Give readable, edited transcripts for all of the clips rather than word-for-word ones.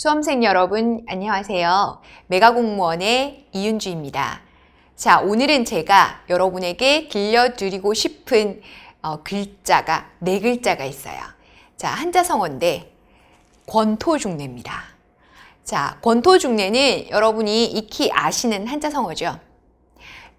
수험생 여러분 안녕하세요. 메가공무원의 이윤주입니다. 자, 오늘은 제가 여러분에게 들려드리고 싶은 글자가 네 글자가 있어요. 자, 한자성어인데 권토중래입니다. 자, 권토중래는 여러분이 익히 아시는 한자성어죠.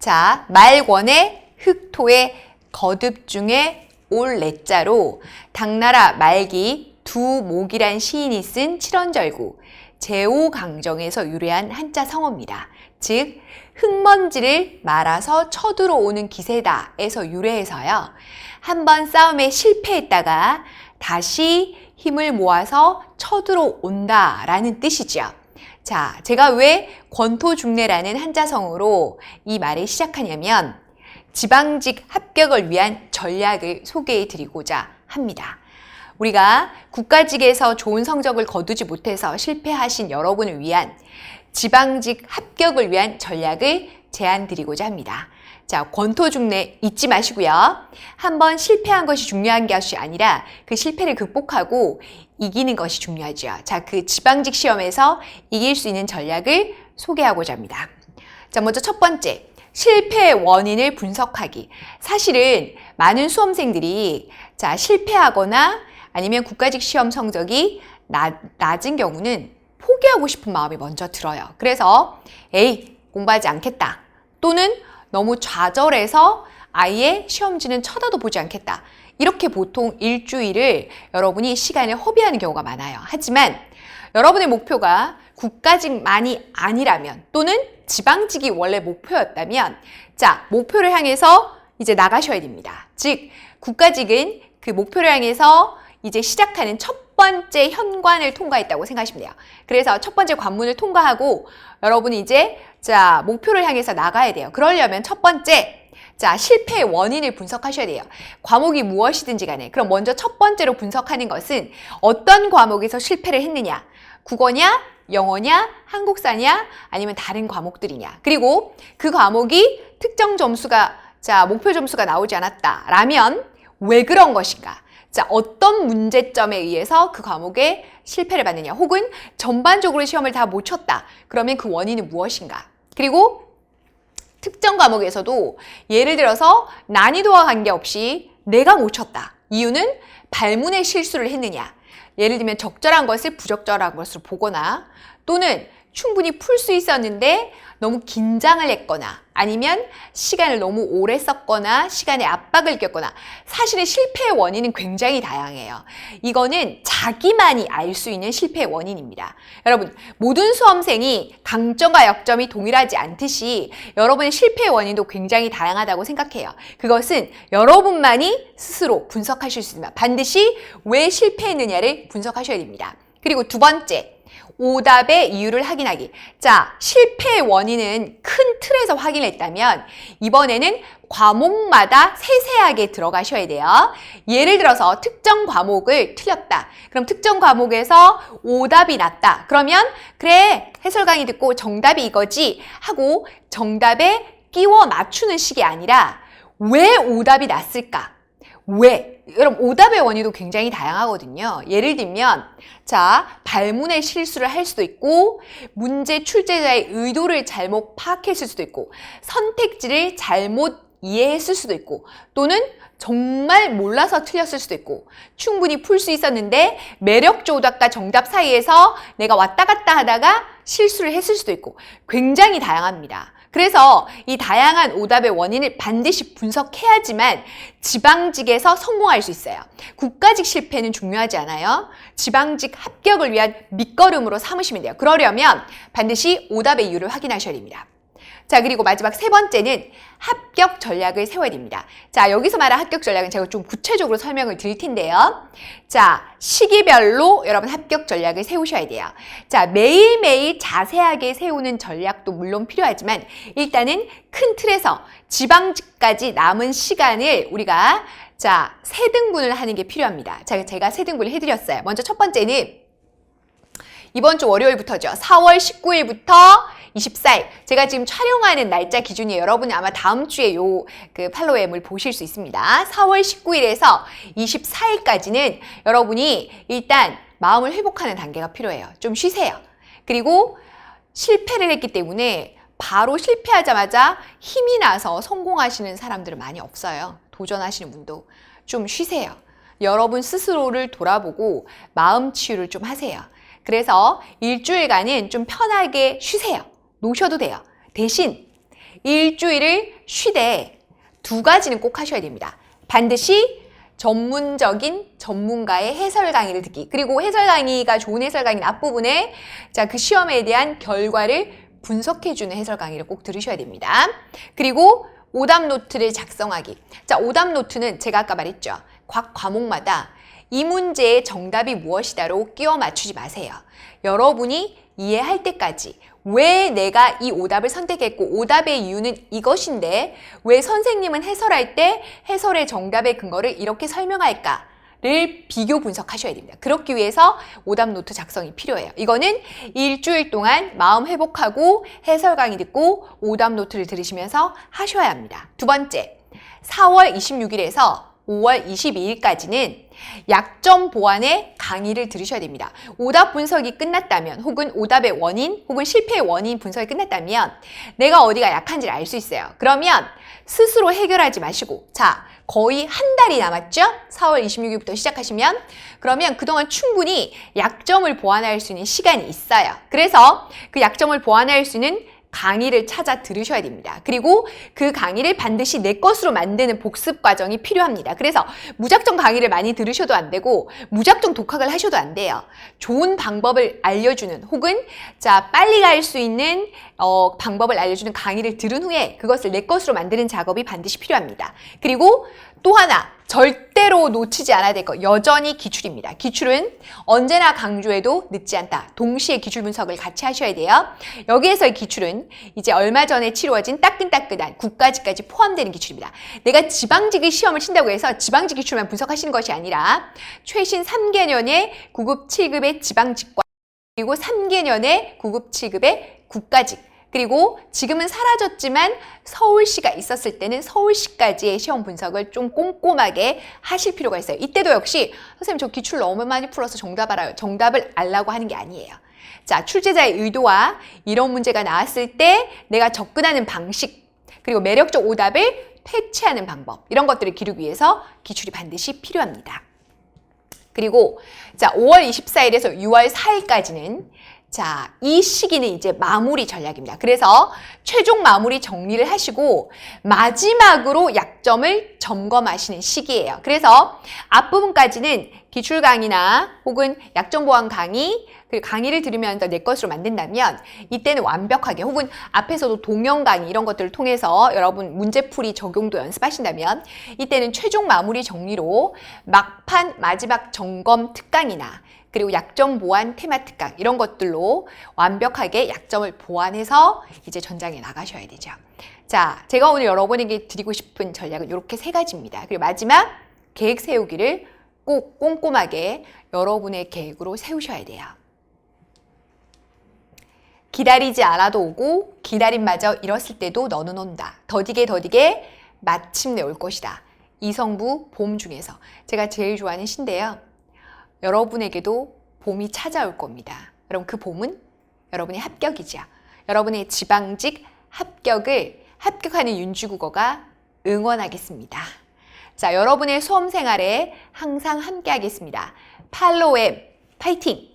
자, 말권의 흑토의 거듭 중에 올 레자로 당나라 말기 두목이란 시인이 쓴 칠원절구 제오강정에서 유래한 한자 성어입니다. 즉 흙먼지를 말아서 쳐들어오는 기세다 에서 유래해서요. 한번 싸움에 실패했다가 다시 힘을 모아서 쳐들어온다 라는 뜻이죠. 자, 제가 왜 권토중래라는 한자성어로 이 말을 시작하냐면 지방직 합격을 위한 전략을 소개해 드리고자 합니다. 우리가 국가직에서 좋은 성적을 거두지 못해서 실패하신 여러분을 위한 지방직 합격을 위한 전략을 제안 드리고자 합니다. 자, 권토중래 잊지 마시고요. 한번 실패한 것이 중요한 것이 아니라 그 실패를 극복하고 이기는 것이 중요하죠. 자, 그 지방직 시험에서 이길 수 있는 전략을 소개하고자 합니다. 자, 먼저 첫 번째. 실패의 원인을 분석하기. 사실은 많은 수험생들이 자, 실패하거나 아니면 국가직 시험 성적이 낮은 경우는 포기하고 싶은 마음이 먼저 들어요. 그래서 에이, 공부하지 않겠다. 또는 너무 좌절해서 아예 시험지는 쳐다도 보지 않겠다. 이렇게 보통 일주일을 여러분이 시간을 허비하는 경우가 많아요. 하지만 여러분의 목표가 국가직만이 아니라면 또는 지방직이 원래 목표였다면 자, 목표를 향해서 이제 나가셔야 됩니다. 즉, 국가직은 그 목표를 향해서 이제 시작하는 첫 번째 현관을 통과했다고 생각하시면 돼요. 그래서 첫 번째 관문을 통과하고 여러분이 이제 자, 목표를 향해서 나가야 돼요. 그러려면 첫 번째 자, 실패의 원인을 분석하셔야 돼요. 과목이 무엇이든지 간에. 그럼 먼저 첫 번째로 분석하는 것은 어떤 과목에서 실패를 했느냐? 국어냐? 영어냐? 한국사냐? 아니면 다른 과목들이냐? 그리고 그 과목이 특정 점수가 자, 목표 점수가 나오지 않았다라면 왜 그런 것인가? 자, 어떤 문제점에 의해서 그 과목에 실패를 받느냐? 혹은 전반적으로 시험을 다 못 쳤다. 그러면 그 원인은 무엇인가? 그리고 특정 과목에서도 예를 들어서 난이도와 관계없이 내가 못 쳤다. 이유는 발문의 실수를 했느냐? 예를 들면 적절한 것을 부적절한 것으로 보거나 또는 충분히 풀 수 있었는데 너무 긴장을 했거나 아니면 시간을 너무 오래 썼거나 시간에 압박을 겪거나 사실은 실패의 원인은 굉장히 다양해요. 이거는 자기만이 알 수 있는 실패의 원인입니다. 여러분, 모든 수험생이 강점과 약점이 동일하지 않듯이 여러분의 실패의 원인도 굉장히 다양하다고 생각해요. 그것은 여러분만이 스스로 분석하실 수 있습니다. 반드시 왜 실패했느냐를 분석하셔야 됩니다. 그리고 두 번째, 오답의 이유를 확인하기. 자, 실패의 원인은 큰 틀에서 확인했다면 이번에는 과목마다 세세하게 들어가셔야 돼요. 예를 들어서 특정 과목을 틀렸다. 그럼 특정 과목에서 오답이 났다. 그러면 그래, 해설 강의 듣고 정답이 이거지 하고 정답에 끼워 맞추는 식이 아니라 왜 오답이 났을까? 왜? 여러분, 오답의 원인도 굉장히 다양하거든요. 예를 들면 자, 발문의 실수를 할 수도 있고 문제 출제자의 의도를 잘못 파악했을 수도 있고 선택지를 잘못 이해했을 수도 있고 또는 정말 몰라서 틀렸을 수도 있고 충분히 풀 수 있었는데 매력적 오답과 정답 사이에서 내가 왔다 갔다 하다가 실수를 했을 수도 있고 굉장히 다양합니다. 그래서 이 다양한 오답의 원인을 반드시 분석해야지만 지방직에서 성공할 수 있어요. 국가직 실패는 중요하지 않아요. 지방직 합격을 위한 밑거름으로 삼으시면 돼요. 그러려면 반드시 오답의 이유를 확인하셔야 됩니다. 자, 그리고 마지막 세 번째는 합격 전략을 세워야 됩니다. 자, 여기서 말한 합격 전략은 제가 좀 구체적으로 설명을 드릴 텐데요. 자, 시기별로 여러분 합격 전략을 세우셔야 돼요. 자, 매일매일 자세하게 세우는 전략도 물론 필요하지만 일단은 큰 틀에서 지방직까지 남은 시간을 우리가 자, 세 등분을 하는 게 필요합니다. 자, 제가 세 등분을 해드렸어요. 먼저 첫 번째는 이번 주 월요일부터죠. 4월 19일부터 24일. 제가 지금 촬영하는 날짜 기준이 여러분이 아마 다음 주에 그 팔로우앱을 보실 수 있습니다. 4월 19일에서 24일까지는 여러분이 일단 마음을 회복하는 단계가 필요해요. 좀 쉬세요. 그리고 실패를 했기 때문에 바로 실패하자마자 힘이 나서 성공하시는 사람들은 많이 없어요. 도전하시는 분도 좀 쉬세요. 여러분 스스로를 돌아보고 마음 치유를 좀 하세요. 그래서 일주일간은 좀 편하게 쉬세요. 노셔도 돼요. 대신 일주일을 쉬되 2가지는 꼭 하셔야 됩니다. 반드시 전문적인 전문가의 해설 강의를 듣기. 그리고 해설 강의가 좋은 해설 강의 앞부분에 그 시험에 대한 결과를 분석해주는 해설 강의를 꼭 들으셔야 됩니다. 그리고 오답 노트를 작성하기. 오답 노트는 제가 아까 말했죠. 각 과목마다 이 문제의 정답이 무엇이다로 끼워 맞추지 마세요. 여러분이 이해할 때까지 왜 내가 이 오답을 선택했고 오답의 이유는 이것인데 왜 선생님은 해설할 때 해설의 정답의 근거를 이렇게 설명할까를 비교 분석하셔야 됩니다. 그렇기 위해서 오답 노트 작성이 필요해요. 이거는 일주일 동안 마음 회복하고 해설 강의 듣고 오답 노트를 들으시면서 하셔야 합니다. 2번째, 4월 26일에서 5월 22일까지는 약점 보완의 강의를 들으셔야 됩니다. 오답 분석이 끝났다면 혹은 오답의 원인 혹은 실패의 원인 분석이 끝났다면 내가 어디가 약한지를 알 수 있어요. 그러면 스스로 해결하지 마시고 거의 한 달이 남았죠? 4월 26일부터 시작하시면 그러면 그동안 충분히 약점을 보완할 수 있는 시간이 있어요. 그래서 그 약점을 보완할 수 있는 강의를 찾아 들으셔야 됩니다. 그리고 그 강의를 반드시 내 것으로 만드는 복습 과정이 필요합니다. 그래서 무작정 강의를 많이 들으셔도 안 되고 무작정 독학을 하셔도 안 돼요. 좋은 방법을 알려주는 혹은 빨리 갈 수 있는 방법을 알려주는 강의를 들은 후에 그것을 내 것으로 만드는 작업이 반드시 필요합니다. 그리고 또 하나 절대로 놓치지 않아야 될 것, 여전히 기출입니다. 기출은 언제나 강조해도 늦지 않다. 동시에 기출 분석을 같이 하셔야 돼요. 여기에서의 기출은 이제 얼마 전에 치루어진 따끈따끈한 국가직까지 포함되는 기출입니다. 내가 지방직의 시험을 친다고 해서 지방직 기출만 분석하시는 것이 아니라 최신 3개년의 9급 7급의 지방직과 그리고 3개년의 9급 7급의 국가직 그리고 지금은 사라졌지만 서울시가 있었을 때는 서울시까지의 시험 분석을 좀 꼼꼼하게 하실 필요가 있어요. 이때도 역시 선생님 저 기출 너무 많이 풀어서 정답을 알라고 하는 게 아니에요. 출제자의 의도와 이런 문제가 나왔을 때 내가 접근하는 방식 그리고 매력적 오답을 퇴치하는 방법 이런 것들을 기르기 위해서 기출이 반드시 필요합니다. 그리고 5월 24일에서 6월 4일까지는 이 시기는 이제 마무리 전략입니다. 그래서 최종 마무리 정리를 하시고 마지막으로 약점을 점검하시는 시기예요. 그래서 앞부분까지는 기출 강의나 혹은 약점 보완 강의, 그리고 강의를 들으면서 내 것으로 만든다면 이때는 완벽하게 혹은 앞에서도 동영 강의 이런 것들을 통해서 여러분 문제풀이 적용도 연습하신다면 이때는 최종 마무리 정리로 막판 마지막 점검 특강이나 그리고 약점 보완 테마 특강 이런 것들로 완벽하게 약점을 보완해서 이제 전장에 나가셔야 되죠. 제가 오늘 여러분에게 드리고 싶은 전략은 이렇게 3가지입니다. 그리고 마지막 계획 세우기를 꼭 꼼꼼하게 여러분의 계획으로 세우셔야 돼요. 기다리지 않아도 오고 기다림마저 잃었을 때도 너는 온다. 더디게 마침내 올 것이다. 이성부 봄 중에서 제가 제일 좋아하는 시인데요. 여러분에게도 봄이 찾아올 겁니다. 여러분 그 봄은 여러분의 합격이죠. 여러분의 지방직 합격하는 윤주국어가 응원하겠습니다. 여러분의 수험 생활에 항상 함께 하겠습니다. 팔로우엠 파이팅!